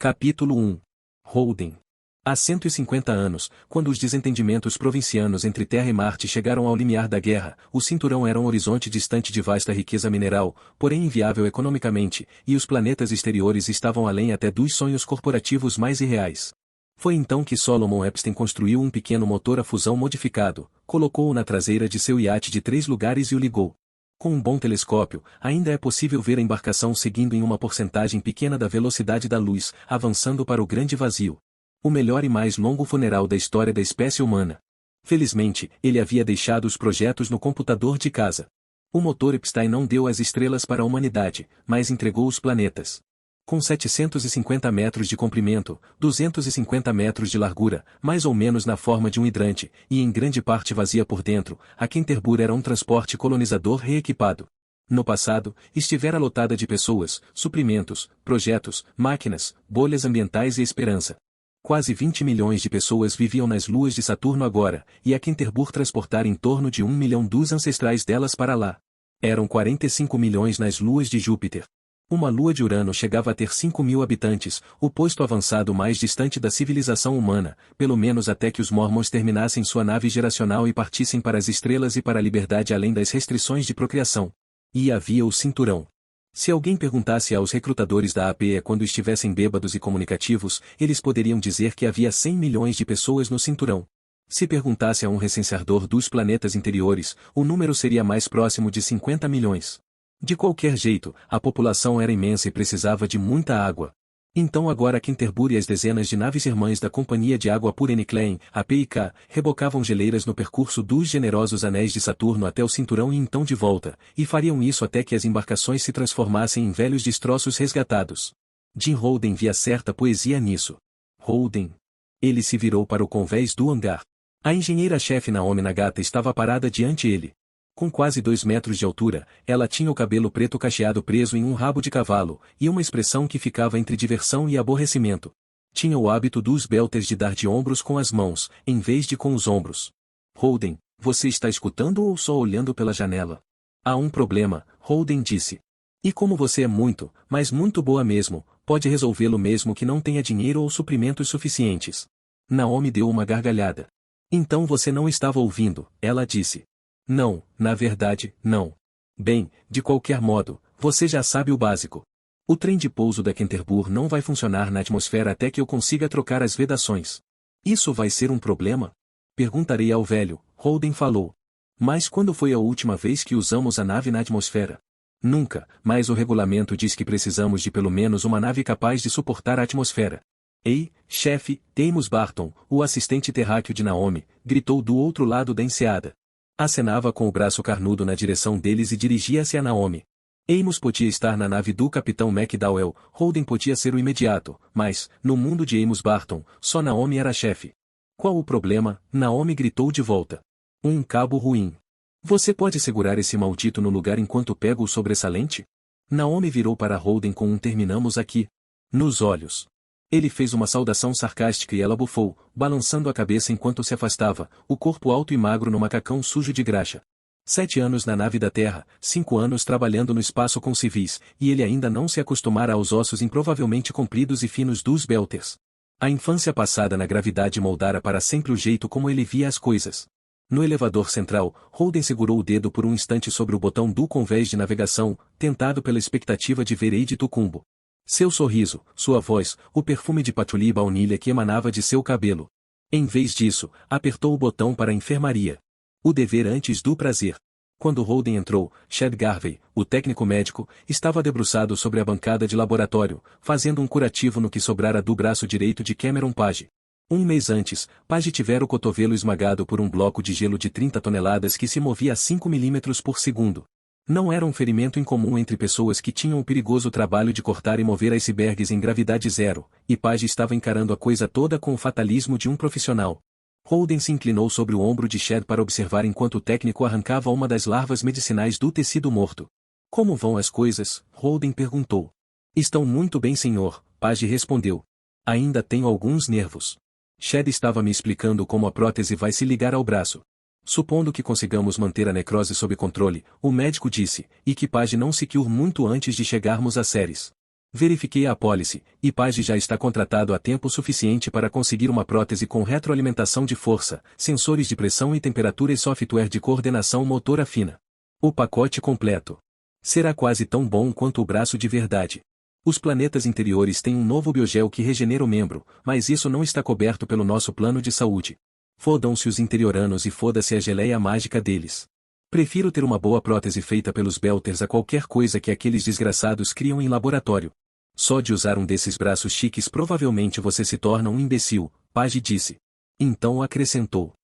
Capítulo 1. Holden. Há 150 anos, quando os desentendimentos provincianos entre Terra e Marte chegaram ao limiar da guerra, o cinturão era um horizonte distante de vasta riqueza mineral, porém inviável economicamente, e os planetas exteriores estavam além até dos sonhos corporativos mais irreais. Foi então que Solomon Epstein construiu um pequeno motor a fusão modificado, colocou-o na traseira de seu iate de 3 lugares e o ligou. Com um bom telescópio, ainda é possível ver a embarcação seguindo em uma porcentagem pequena da velocidade da luz, avançando para o grande vazio. O melhor e mais longo funeral da história da espécie humana. Felizmente, ele havia deixado os projetos no computador de casa. O motor Epstein não deu as estrelas para a humanidade, mas entregou os planetas. Com 750 metros de comprimento, 250 metros de largura, mais ou menos na forma de um hidrante, e em grande parte vazia por dentro, a Canterbury era um transporte colonizador reequipado. No passado, estivera lotada de pessoas, suprimentos, projetos, máquinas, bolhas ambientais e esperança. Quase 20 milhões de pessoas viviam nas luas de Saturno agora, e a Canterbury transportara em torno de 1 milhão dos ancestrais delas para lá. Eram 45 milhões nas luas de Júpiter. Uma lua de Urano chegava a ter 5.000 habitantes, o posto avançado mais distante da civilização humana, pelo menos até que os Mormons terminassem sua nave geracional e partissem para as estrelas e para a liberdade além das restrições de procriação. E havia o cinturão. Se alguém perguntasse aos recrutadores da APE quando estivessem bêbados e comunicativos, eles poderiam dizer que havia 100 milhões de pessoas no cinturão. Se perguntasse a um recenseador dos planetas interiores, o número seria mais próximo de 50 milhões. De qualquer jeito, a população era imensa e precisava de muita água. Então agora a Canterbury e as dezenas de naves irmãs da Companhia de Água Pura N-Klein, a PIK, rebocavam geleiras no percurso dos generosos anéis de Saturno até o cinturão e então de volta, e fariam isso até que as embarcações se transformassem em velhos destroços resgatados. Jim Holden via certa poesia nisso. Holden. Ele se virou para o convés do hangar. A engenheira-chefe Naomi Nagata estava parada diante dele. Com quase 2 metros de altura, ela tinha o cabelo preto cacheado preso em um rabo de cavalo, e uma expressão que ficava entre diversão e aborrecimento. Tinha o hábito dos belters de dar de ombros com as mãos, em vez de com os ombros. Holden, você está escutando ou só olhando pela janela? Há um problema, Holden disse. E como você é muito, mas muito boa mesmo, pode resolvê-lo mesmo que não tenha dinheiro ou suprimentos suficientes. Naomi deu uma gargalhada. Então você não estava ouvindo, ela disse. Não, na verdade, não. Bem, de qualquer modo, você já sabe o básico. O trem de pouso da Canterbury não vai funcionar na atmosfera até que eu consiga trocar as vedações. Isso vai ser um problema? Perguntarei ao velho, Holden falou. Mas quando foi a última vez que usamos a nave na atmosfera? Nunca, mas o regulamento diz que precisamos de pelo menos uma nave capaz de suportar a atmosfera. Ei, chefe, Amos Barton, o assistente terráqueo de Naomi, gritou do outro lado da enseada. Acenava com o braço carnudo na direção deles e dirigia-se a Naomi. Amos podia estar na nave do capitão McDowell, Holden podia ser o imediato, mas, no mundo de Amos Barton, só Naomi era chefe. Qual o problema? Naomi gritou de volta. Um cabo ruim. Você pode segurar esse maldito no lugar enquanto pego o sobressalente? Naomi virou para Holden com um terminamos aqui. Nos olhos. Ele fez uma saudação sarcástica e ela bufou, balançando a cabeça enquanto se afastava, o corpo alto e magro no macacão sujo de graxa. 7 anos na nave da Terra, 5 anos trabalhando no espaço com civis, e ele ainda não se acostumara aos ossos improvavelmente compridos e finos dos belters. A infância passada na gravidade moldara para sempre o jeito como ele via as coisas. No elevador central, Holden segurou o dedo por um instante sobre o botão do convés de navegação, tentado pela expectativa de ver Eide Tucumbo. Seu sorriso, sua voz, o perfume de patchouli e baunilha que emanava de seu cabelo. Em vez disso, apertou o botão para a enfermaria. O dever antes do prazer. Quando Holden entrou, Chad Garvey, o técnico médico, estava debruçado sobre a bancada de laboratório, fazendo um curativo no que sobrara do braço direito de Cameron Page. Um mês antes, Page tivera o cotovelo esmagado por um bloco de gelo de 30 toneladas que se movia a 5 milímetros por segundo. Não era um ferimento incomum entre pessoas que tinham o perigoso trabalho de cortar e mover icebergs em gravidade zero, e Page estava encarando a coisa toda com o fatalismo de um profissional. Holden se inclinou sobre o ombro de Chad para observar enquanto o técnico arrancava uma das larvas medicinais do tecido morto. Como vão as coisas? Holden perguntou. Estão muito bem, senhor, Page respondeu. Ainda tenho alguns nervos. Chad estava me explicando como a prótese vai se ligar ao braço. Supondo que consigamos manter a necrose sob controle, o médico disse, e que Page não se cure muito antes de chegarmos a Ceres. Verifiquei a apólice, e Page já está contratado há tempo suficiente para conseguir uma prótese com retroalimentação de força, sensores de pressão e temperatura e software de coordenação motora fina. O pacote completo. Será quase tão bom quanto o braço de verdade. Os planetas interiores têm um novo biogel que regenera o membro, mas isso não está coberto pelo nosso plano de saúde. Fodam-se os interioranos e foda-se a geleia mágica deles. Prefiro ter uma boa prótese feita pelos Belters a qualquer coisa que aqueles desgraçados criam em laboratório. Só de usar um desses braços chiques provavelmente você se torna um imbecil, Page disse. Então acrescentou.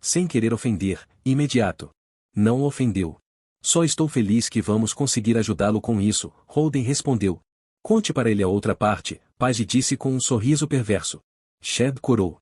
Sem querer ofender, imediato. Não ofendeu. Só estou feliz que vamos conseguir ajudá-lo com isso, Holden respondeu. Conte para ele a outra parte, Page disse com um sorriso perverso. Shed corou.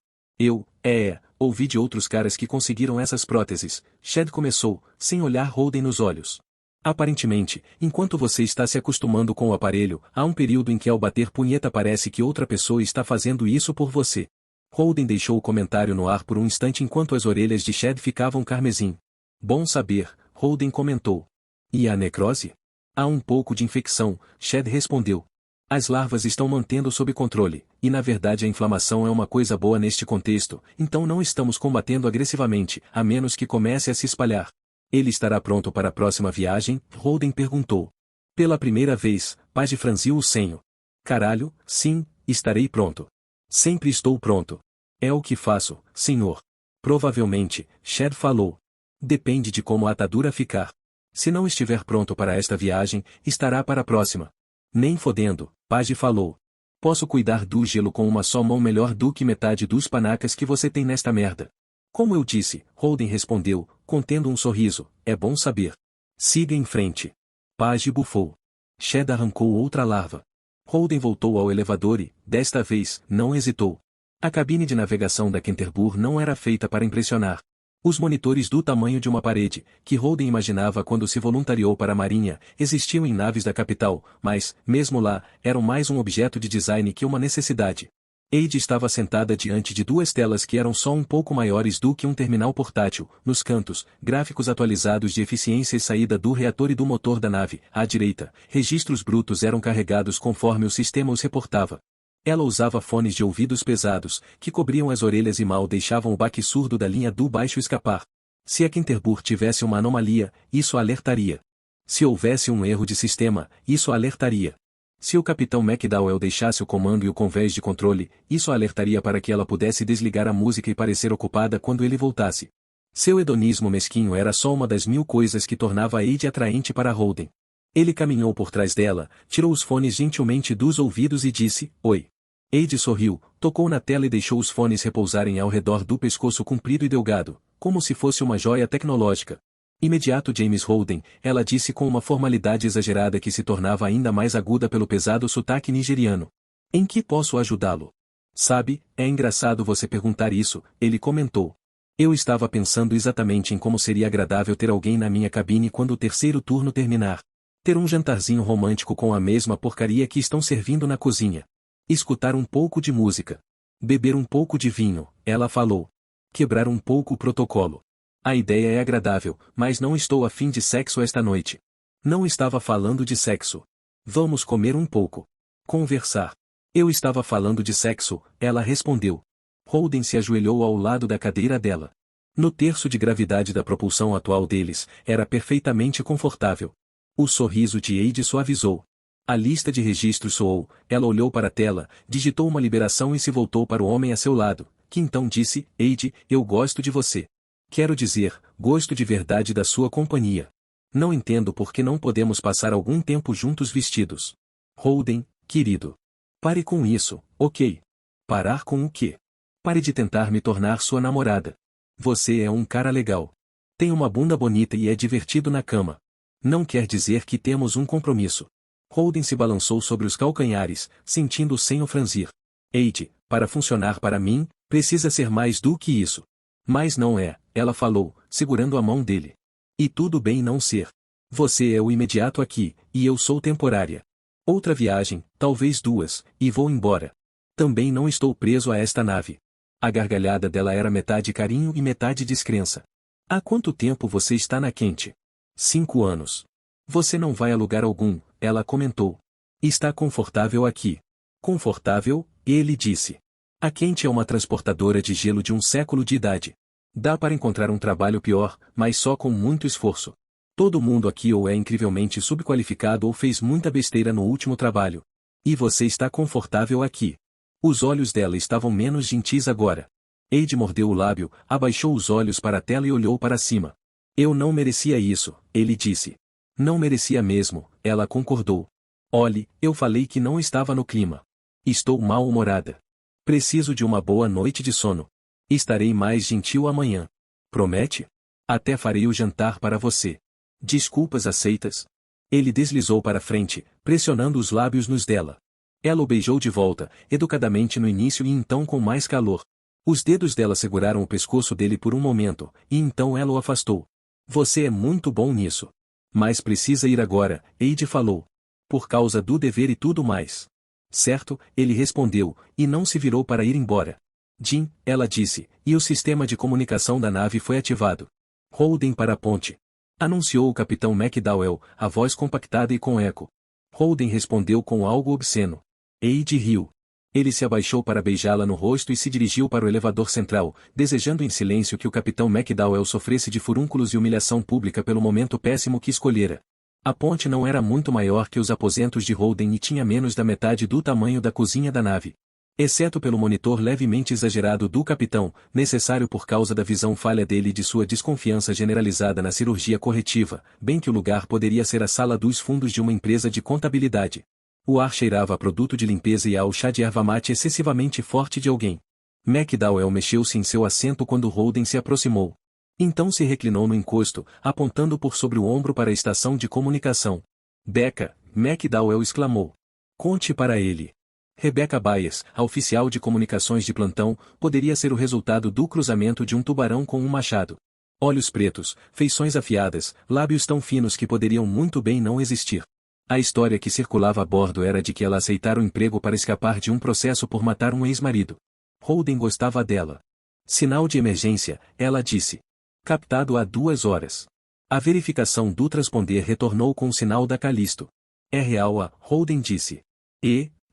Ouvi de outros caras que conseguiram essas próteses, Shed começou, sem olhar Holden nos olhos. Aparentemente, enquanto você está se acostumando com o aparelho, há um período em que ao bater punheta parece que outra pessoa está fazendo isso por você. Holden deixou o comentário no ar por um instante enquanto as orelhas de Shed ficavam carmesim. Bom saber, Holden comentou. E a necrose? Há um pouco de infecção, Shed respondeu. As larvas estão mantendo sob controle, e na verdade a inflamação é uma coisa boa neste contexto, então não estamos combatendo agressivamente, a menos que comece a se espalhar. Ele estará pronto para a próxima viagem? Holden perguntou. Pela primeira vez, Page franziu o senho. Caralho, sim, estarei pronto. Sempre estou pronto. É o que faço, senhor. Provavelmente, Shed falou. Depende de como a atadura ficar. Se não estiver pronto para esta viagem, estará para a próxima. Nem fodendo, Page falou. Posso cuidar do gelo com uma só mão melhor do que metade dos panacas que você tem nesta merda. Como eu disse, Holden respondeu, contendo um sorriso, é bom saber. Siga em frente. Page bufou. Shed arrancou outra larva. Holden voltou ao elevador e, desta vez, não hesitou. A cabine de navegação da Canterbury não era feita para impressionar. Os monitores do tamanho de uma parede, que Holden imaginava quando se voluntariou para a Marinha, existiam em naves da capital, mas, mesmo lá, eram mais um objeto de design que uma necessidade. Ade estava sentada diante de duas telas que eram só um pouco maiores do que um terminal portátil, nos cantos, gráficos atualizados de eficiência e saída do reator e do motor da nave, à direita, registros brutos eram carregados conforme o sistema os reportava. Ela usava fones de ouvidos pesados, que cobriam as orelhas e mal deixavam o baque surdo da linha do baixo escapar. Se a Canterbury tivesse uma anomalia, isso a alertaria. Se houvesse um erro de sistema, isso a alertaria. Se o capitão McDowell deixasse o comando e o convés de controle, isso a alertaria para que ela pudesse desligar a música e parecer ocupada quando ele voltasse. Seu hedonismo mesquinho era só uma das 1000 coisas que tornava a Ade atraente para Holden. Ele caminhou por trás dela, tirou os fones gentilmente dos ouvidos e disse, oi. Ade sorriu, tocou na tela e deixou os fones repousarem ao redor do pescoço comprido e delgado, como se fosse uma joia tecnológica. Imediato James Holden, ela disse com uma formalidade exagerada que se tornava ainda mais aguda pelo pesado sotaque nigeriano. Em que posso ajudá-lo? Sabe, é engraçado você perguntar isso, ele comentou. Eu estava pensando exatamente em como seria agradável ter alguém na minha cabine quando o terceiro turno terminar. Ter um jantarzinho romântico com a mesma porcaria que estão servindo na cozinha. Escutar um pouco de música. Beber um pouco de vinho, ela falou. Quebrar um pouco o protocolo. A ideia é agradável, mas não estou a fim de sexo esta noite. Não estava falando de sexo. Vamos comer um pouco. Conversar. Eu estava falando de sexo, ela respondeu. Holden se ajoelhou ao lado da cadeira dela. No terço de gravidade da propulsão atual deles, era perfeitamente confortável. O sorriso de Ade suavizou. A lista de registros soou, ela olhou para a tela, digitou uma liberação e se voltou para o homem a seu lado, que então disse, Ade, eu gosto de você. Quero dizer, gosto de verdade da sua companhia. Não entendo por que não podemos passar algum tempo juntos vestidos. Holden, querido. Pare com isso, ok? Parar com o quê? Pare de tentar me tornar sua namorada. Você é um cara legal. Tem uma bunda bonita e é divertido na cama. Não quer dizer que temos um compromisso. Holden se balançou sobre os calcanhares, sentindo o senho franzir. Ade, para funcionar para mim, precisa ser mais do que isso. Mas não é, ela falou, segurando a mão dele. E tudo bem não ser. Você é o imediato aqui, e eu sou temporária. Outra viagem, talvez duas, e vou embora. Também não estou preso a esta nave. A gargalhada dela era metade carinho e metade descrença. Há quanto tempo você está na quente? 5 anos. Você não vai a lugar algum, ela comentou. Está confortável aqui. Confortável, ele disse. A Quente é uma transportadora de gelo de um século de idade. Dá para encontrar um trabalho pior, mas só com muito esforço. Todo mundo aqui ou é incrivelmente subqualificado ou fez muita besteira no último trabalho. E você está confortável aqui. Os olhos dela estavam menos gentis agora. Eide mordeu o lábio, abaixou os olhos para a tela e olhou para cima. Eu não merecia isso, ele disse. Não merecia mesmo, ela concordou. Olhe, eu falei que não estava no clima. Estou mal-humorada. Preciso de uma boa noite de sono. Estarei mais gentil amanhã. Promete? Até farei o jantar para você. Desculpas aceitas? Ele deslizou para frente, pressionando os lábios nos dela. Ela o beijou de volta, educadamente no início e então com mais calor. Os dedos dela seguraram o pescoço dele por um momento, e então ela o afastou. Você é muito bom nisso. Mas precisa ir agora, Eide falou. Por causa do dever e tudo mais. Certo, ele respondeu, e não se virou para ir embora. Jim, ela disse, e o sistema de comunicação da nave foi ativado. Holden para a ponte. Anunciou o capitão McDowell, a voz compactada e com eco. Holden respondeu com algo obsceno. Eide riu. Ele se abaixou para beijá-la no rosto e se dirigiu para o elevador central, desejando em silêncio que o capitão McDowell sofresse de furúnculos e humilhação pública pelo momento péssimo que escolhera. A ponte não era muito maior que os aposentos de Holden e tinha menos da metade do tamanho da cozinha da nave. Exceto pelo monitor levemente exagerado do capitão, necessário por causa da visão falha dele e de sua desconfiança generalizada na cirurgia corretiva, bem que o lugar poderia ser a sala dos fundos de uma empresa de contabilidade. O ar cheirava a produto de limpeza e ao chá de erva mate excessivamente forte de alguém. McDowell mexeu-se em seu assento quando Holden se aproximou. Então se reclinou no encosto, apontando por sobre o ombro para a estação de comunicação. Becca, McDowell exclamou. Conte para ele. Rebecca Byers, a oficial de comunicações de plantão, poderia ser o resultado do cruzamento de um tubarão com um machado. Olhos pretos, feições afiadas, lábios tão finos que poderiam muito bem não existir. A história que circulava a bordo era de que ela aceitara o emprego para escapar de um processo por matar um ex-marido. Holden gostava dela. Sinal de emergência, ela disse. Captado há 2 horas. A verificação do transponder retornou com o sinal da Callisto. É real Holden disse.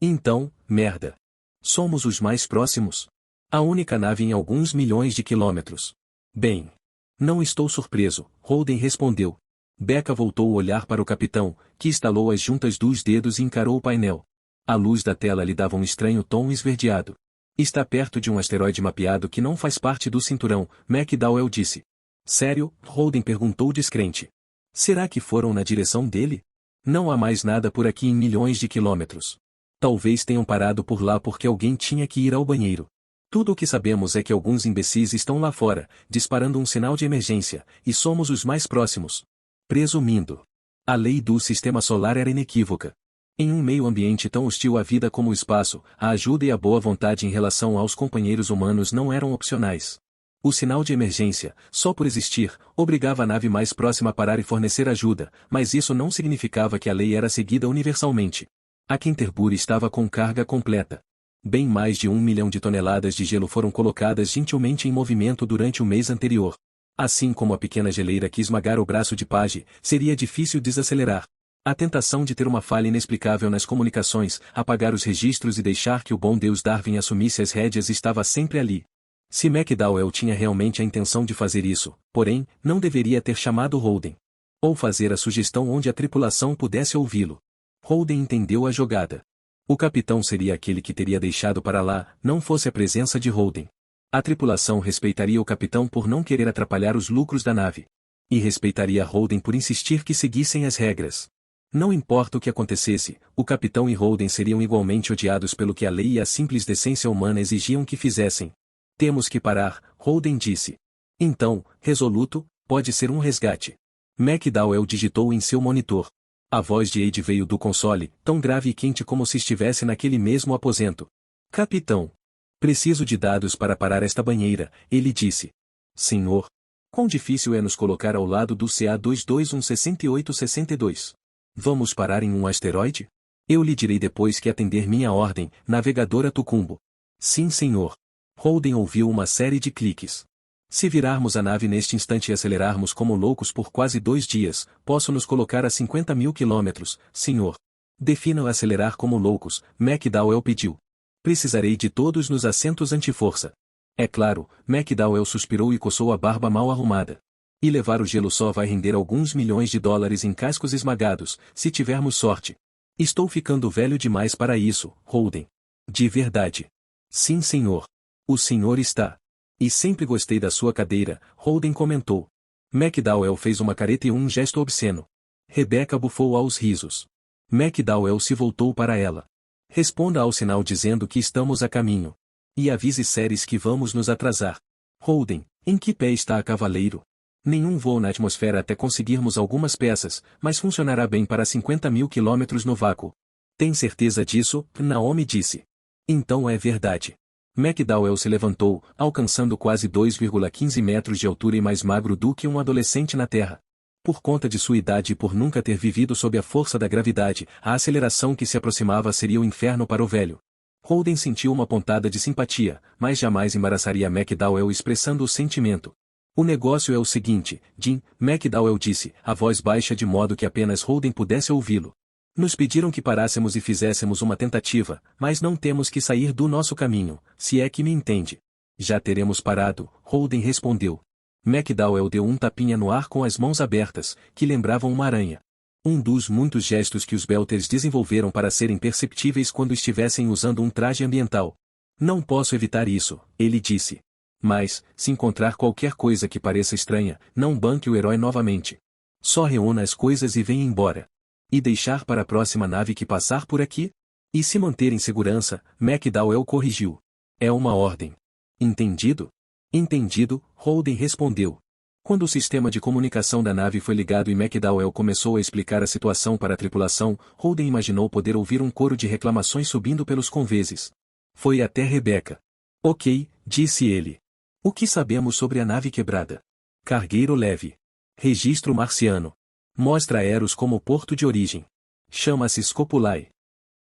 Então, merda. Somos os mais próximos. A única nave em alguns milhões de quilômetros. Bem. Não estou surpreso, Holden respondeu. Becca voltou o olhar para o capitão, que estalou as juntas dos dedos e encarou o painel. A luz da tela lhe dava um estranho tom esverdeado. Está perto de um asteroide mapeado que não faz parte do cinturão, McDowell disse. Sério? Holden perguntou descrente. Será que foram na direção dele? Não há mais nada por aqui em milhões de quilômetros. Talvez tenham parado por lá porque alguém tinha que ir ao banheiro. Tudo o que sabemos é que alguns imbecis estão lá fora, disparando um sinal de emergência, e somos os mais próximos. Presumindo. A lei do sistema solar era inequívoca. Em um meio ambiente tão hostil à vida como o espaço, a ajuda e a boa vontade em relação aos companheiros humanos não eram opcionais. O sinal de emergência, só por existir, obrigava a nave mais próxima a parar e fornecer ajuda, mas isso não significava que a lei era seguida universalmente. A Canterbury estava com carga completa. Bem mais de 1 milhão de toneladas de gelo foram colocadas gentilmente em movimento durante o mês anterior. Assim como a pequena geleira que esmagara o braço de Page, seria difícil desacelerar. A tentação de ter uma falha inexplicável nas comunicações, apagar os registros e deixar que o bom Deus Darwin assumisse as rédeas estava sempre ali. Se McDowell tinha realmente a intenção de fazer isso, porém, não deveria ter chamado Holden. Ou fazer a sugestão onde a tripulação pudesse ouvi-lo. Holden entendeu a jogada. O capitão seria aquele que teria deixado para lá, não fosse a presença de Holden. A tripulação respeitaria o capitão por não querer atrapalhar os lucros da nave. E respeitaria Holden por insistir que seguissem as regras. Não importa o que acontecesse, o capitão e Holden seriam igualmente odiados pelo que a lei e a simples decência humana exigiam que fizessem. Temos que parar, Holden disse. Então, resoluto, pode ser um resgate. McDowell digitou em seu monitor. A voz de Eide veio do console, tão grave e quente como se estivesse naquele mesmo aposento. Capitão. Preciso de dados para parar esta banheira, ele disse. Senhor. Quão difícil é nos colocar ao lado do CA-2216862. Vamos parar em um asteroide? Eu lhe direi depois que atender minha ordem, navegadora Tucumbo. Sim, senhor. Holden ouviu uma série de cliques. Se virarmos a nave neste instante e acelerarmos como loucos por quase 2 dias, posso nos colocar a 50 mil quilômetros, senhor. Definam acelerar como loucos, McDowell pediu. Precisarei de todos nos assentos anti-força. É claro, McDowell suspirou e coçou a barba mal arrumada. E levar o gelo só vai render alguns milhões de dólares em cascos esmagados, se tivermos sorte. Estou ficando velho demais para isso, Holden. De verdade. Sim, senhor. O senhor está. E sempre gostei da sua cadeira, Holden comentou. McDowell fez uma careta e um gesto obsceno. Rebecca bufou aos risos. McDowell se voltou para ela. Responda ao sinal dizendo que estamos a caminho. E avise Ceres que vamos nos atrasar. Holden, em que pé está a cavaleiro? Nenhum voo na atmosfera até conseguirmos algumas peças, mas funcionará bem para 50.000 quilômetros no vácuo. Tem certeza disso? Naomi disse. Então é verdade. McDowell se levantou, alcançando quase 2,15 metros de altura e mais magro do que um adolescente na Terra. Por conta de sua idade e por nunca ter vivido sob a força da gravidade, a aceleração que se aproximava seria o inferno para o velho. Holden sentiu uma pontada de simpatia, mas jamais embaraçaria McDowell expressando o sentimento. O negócio é o seguinte, Jim, McDowell disse, a voz baixa de modo que apenas Holden pudesse ouvi-lo. Nos pediram que parássemos e fizéssemos uma tentativa, mas não temos que sair do nosso caminho, se é que me entende. Já teremos parado, Holden respondeu. McDowell deu um tapinha no ar com as mãos abertas, que lembravam uma aranha. Um dos muitos gestos que os Belters desenvolveram para serem perceptíveis quando estivessem usando um traje ambiental. Não posso evitar isso, ele disse. Mas, se encontrar qualquer coisa que pareça estranha, não banque o herói novamente. Só reúna as coisas e venha embora. E deixar para a próxima nave que passar por aqui? E se manter em segurança, McDowell corrigiu. É uma ordem. Entendido? Entendido, Holden respondeu. Quando o sistema de comunicação da nave foi ligado e McDowell começou a explicar a situação para a tripulação, Holden imaginou poder ouvir um coro de reclamações subindo pelos conveses. Foi até Rebecca. Ok, disse ele. O que sabemos sobre a nave quebrada? Cargueiro leve. Registro marciano. Mostra Eros como porto de origem. Chama-se Scopulae.